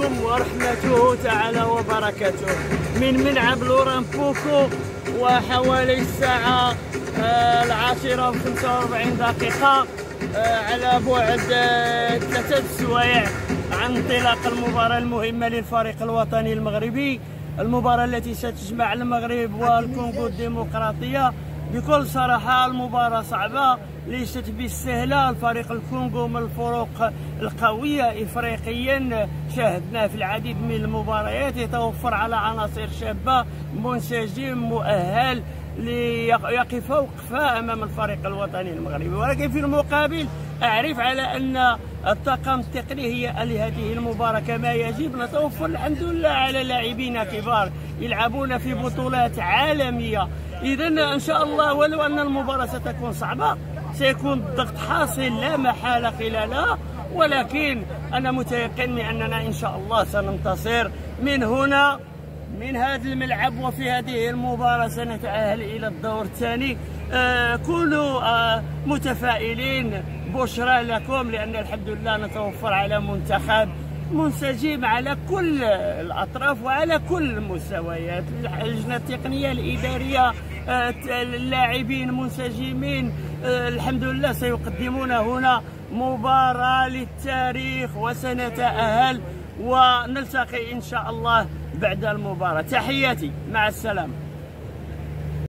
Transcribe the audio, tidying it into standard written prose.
عليكم ورحمته تعالى وبركاته من ملعب لوران بوكو، وحوالي الساعة 10:45 على بعد 3 سوايع عن انطلاق المباراة المهمة للفريق الوطني المغربي، المباراة التي ستجمع المغرب والكونغو الديمقراطية. بكل صراحة المباراة صعبة، ليست بالسهلة. الفريق الكونغو من الفرق القوية إفريقيا، شاهدناه في العديد من المباريات، يتوفر على عناصر شابة، منسجم، مؤهل ليقف وقفة أمام الفريق الوطني المغربي. ولكن في المقابل أعرف على أن الطاقم التقني هي لهذه المباراة كما يجب. نتوفر الحمد لله على لاعبين كبار يلعبون في بطولات عالمية. إذا إن شاء الله ولو أن المباراة ستكون صعبة سيكون الضغط حاصل لا محالة خلالها، ولكن أنا متيقن من أننا إن شاء الله سننتصر من هنا، من هذا الملعب. وفي هذه المباراة سنتأهل إلى الدور الثاني. كونوا متفائلين، بشرى لكم، لأن الحمد لله نتوفر على منتخب منسجم على كل الأطراف وعلى كل المستويات. اللجنة التقنية، الإدارية، اللاعبين منسجمين. الحمد لله سيقدمون هنا مباراة للتاريخ، وسنتأهل ونلتقي إن شاء الله بعد المباراة. تحياتي، مع السلامة.